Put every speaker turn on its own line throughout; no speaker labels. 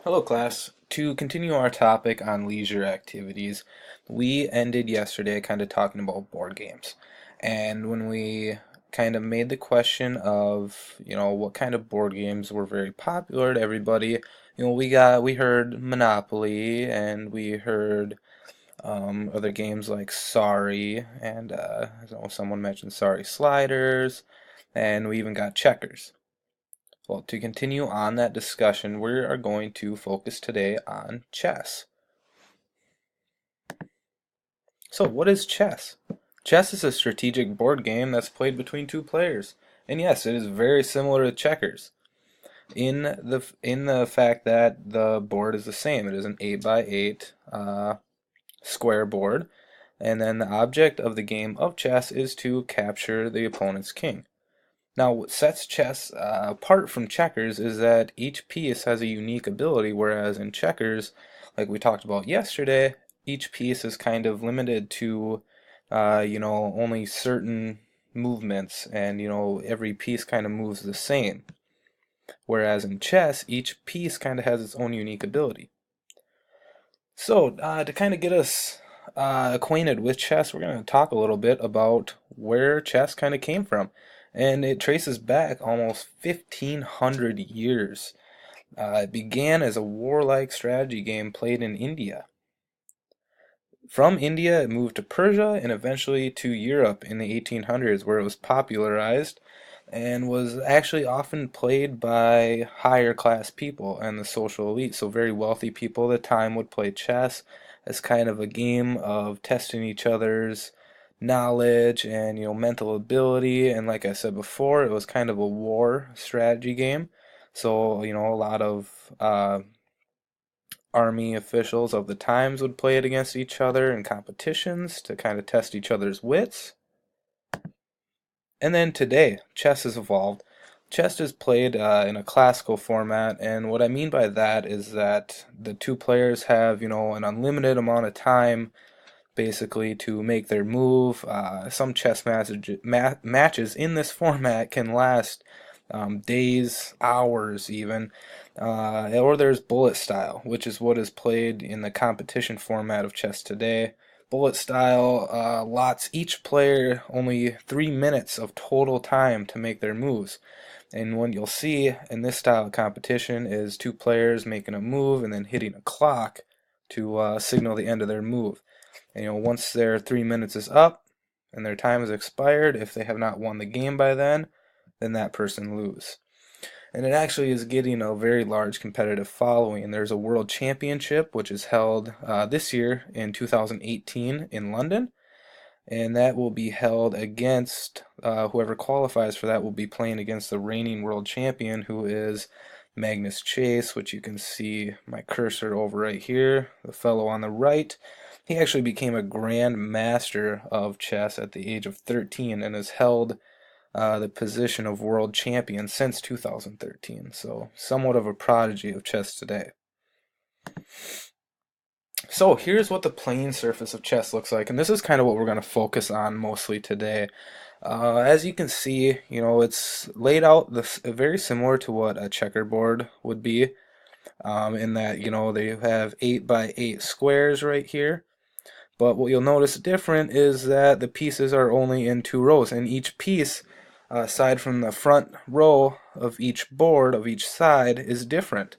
Hello, class. To continue our topic on leisure activities, we ended yesterday kind of talking about board games. And when we kind of made the question of, what kind of board games were very popular to everybody, we heard Monopoly and we heard other games like Sorry and someone mentioned Sorry Sliders, and we even got checkers. Well, to continue on that discussion, we are going to focus today on chess. So, what is chess? Chess is a strategic board game that's played between two players. And yes, it is very similar to checkers in the fact that the board is the same. It is an 8 by 8 square board, and then the object of the game of chess is to capture the opponent's king. Now, what sets chess apart from checkers is that each piece has a unique ability, whereas in checkers, like we talked about yesterday, each piece is kind of limited to, only certain movements, and, every piece kind of moves the same. Whereas in chess, each piece kind of has its own unique ability. So, to kind of get us acquainted with chess, we're going to talk a little bit about where chess kind of came from. And it traces back almost 1,500 years. It began as a warlike strategy game played in India. From India, it moved to Persia and eventually to Europe in the 1800s, where it was popularized and was actually often played by higher class people and the social elite. So, very wealthy people at the time would play chess as kind of a game of testing each other's knowledge and mental ability. And like I said before, it was kind of a war strategy game. So, a lot of army officials of the times would play it against each other in competitions to kind of test each other's wits. And then today, chess has evolved. Chess is played in a classical format, and what I mean by that is that the two players have, an unlimited amount of time basically to make their move. Some chess matches in this format can last days, hours even. Or there's bullet style, which is what is played in the competition format of chess today. Bullet style lots each player only 3 minutes of total time to make their moves. And what you'll see in this style of competition is two players making a move and then hitting a clock to signal the end of their move. And once their 3 minutes is up and their time has expired, if they have not won the game by then that person loses. And it actually is getting a very large competitive following. There's a world championship which is held this year in 2018 in London, and that will be held against whoever qualifies for that will be playing against the reigning world champion, who is Magnus Chase, which you can see my cursor over right here, the fellow on the right. He actually became a grand master of chess at the age of 13 and has held the position of world champion since 2013. So, somewhat of a prodigy of chess today. So, here's what the playing surface of chess looks like, and this is kind of what we're going to focus on mostly today. As you can see, it's laid out very similar to what a checkerboard would be, in that, they have 8 by 8 squares right here. But what you'll notice different is that the pieces are only in 2 rows, and each piece, aside from the front row of each board of each side, is different.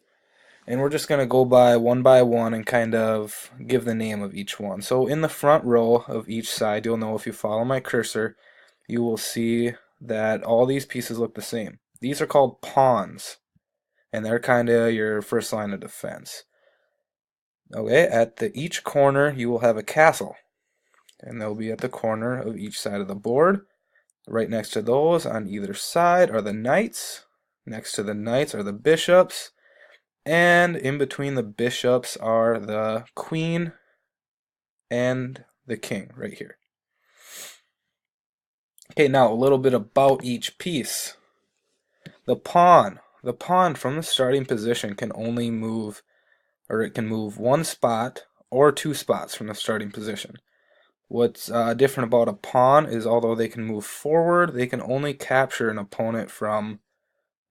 And we're just going to go by one and kind of give the name of each one. So in the front row of each side, you'll know if you follow my cursor, you will see that all these pieces look the same. These are called pawns, and they're kind of your first line of defense. Okay, at each corner you will have a castle, and they'll be at the corner of each side of the board. Right next to those on either side are the knights. Next to the knights are the bishops. And in between the bishops are the queen and the king right here. Okay, now a little bit about each piece. The pawn. The pawn from the starting position can only move, or it can move one spot or 2 spots from the starting position. What's different about a pawn is although they can move forward, they can only capture an opponent from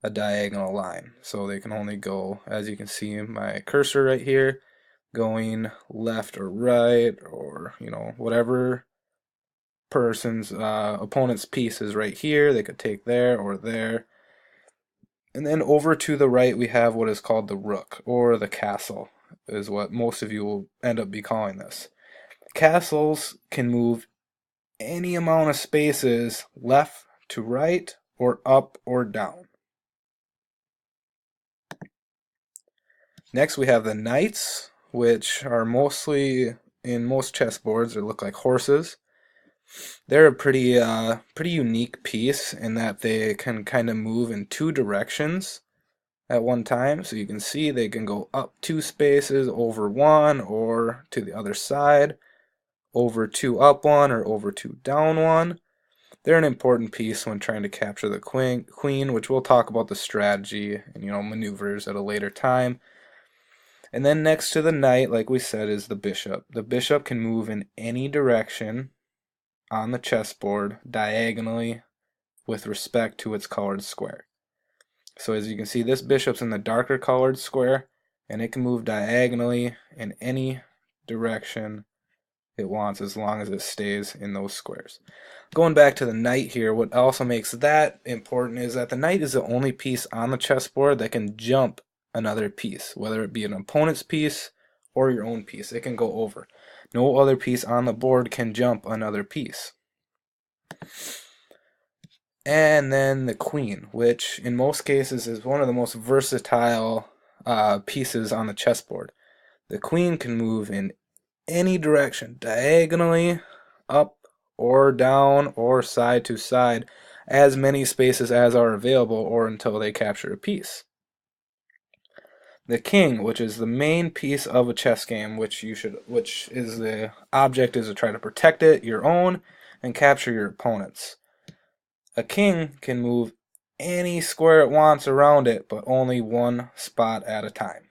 a diagonal line. So they can only go, as you can see in my cursor right here, going left or right, or whatever person's opponent's piece is right here, they could take there or there. And then over to the right we have what is called the rook, or the castle, is what most of you will end up be calling this. Castles can move any amount of spaces left to right or up or down. Next we have the knights, which are mostly in most chessboards they look like horses. They're a pretty unique piece in that they can kind of move in two directions at one time. So you can see they can go up two spaces, over one, or to the other side, over two up one, or over two down one. They're an important piece when trying to capture the queen, which we'll talk about the strategy and maneuvers at a later time. And then next to the knight, like we said, is the bishop. The bishop can move in any direction on the chessboard diagonally with respect to its colored square. So as you can see, this bishop's in the darker colored square, and it can move diagonally in any direction it wants as long as it stays in those squares. Going back to the knight here, what also makes that important is that the knight is the only piece on the chessboard that can jump another piece, whether it be an opponent's piece or your own piece. It can go over. No other piece on the board can jump another piece. And then the queen, which in most cases is one of the most versatile pieces on the chessboard. The queen can move in any direction, diagonally, up or down, or side to side, as many spaces as are available, or until they capture a piece. The king, which is the main piece of a chess game, which is the object is to try to protect it, your own, and capture your opponent's. A king can move any square it wants around it, but only one spot at a time.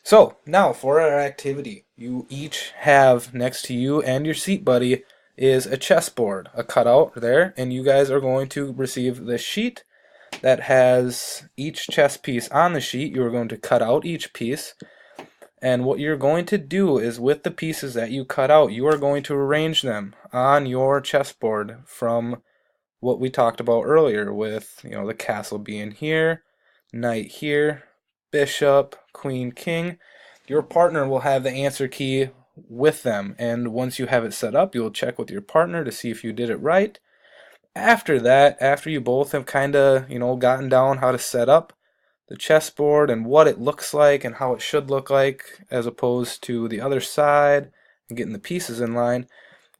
So, now for our activity. You each have next to you and your seat buddy is a chessboard, a cutout there, and you guys are going to receive the sheet that has each chess piece on the sheet. You are going to cut out each piece, and what you're going to do is with the pieces that you cut out, you are going to arrange them on your chessboard from what we talked about earlier with, the castle being here, knight here, bishop, queen, king. Your partner will have the answer key with them, and once you have it set up, you'll check with your partner to see if you did it right. After that, after you both have kind of, gotten down how to set up the chessboard and what it looks like and how it should look like as opposed to the other side and getting the pieces in line,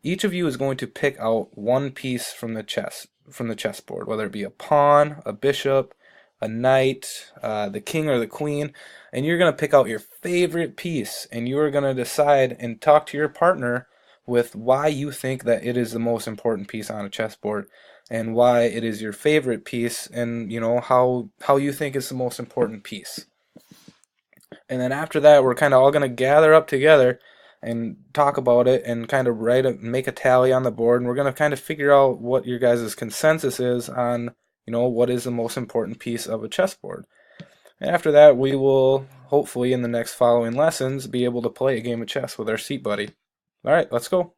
each of you is going to pick out one piece from the chessboard, whether it be a pawn, a bishop, a knight, the king or the queen, and you're going to pick out your favorite piece, and you are going to decide and talk to your partner with why you think that it is the most important piece on a chessboard and why it is your favorite piece, and how you think it's the most important piece. And then after that, we're kind of all going to gather up together and talk about it and kind of make a tally on the board, and we're going to kind of figure out what your guys' consensus is on what is the most important piece of a chessboard. And after that, we will hopefully in the next following lessons be able to play a game of chess with our seat buddy. All right, let's go.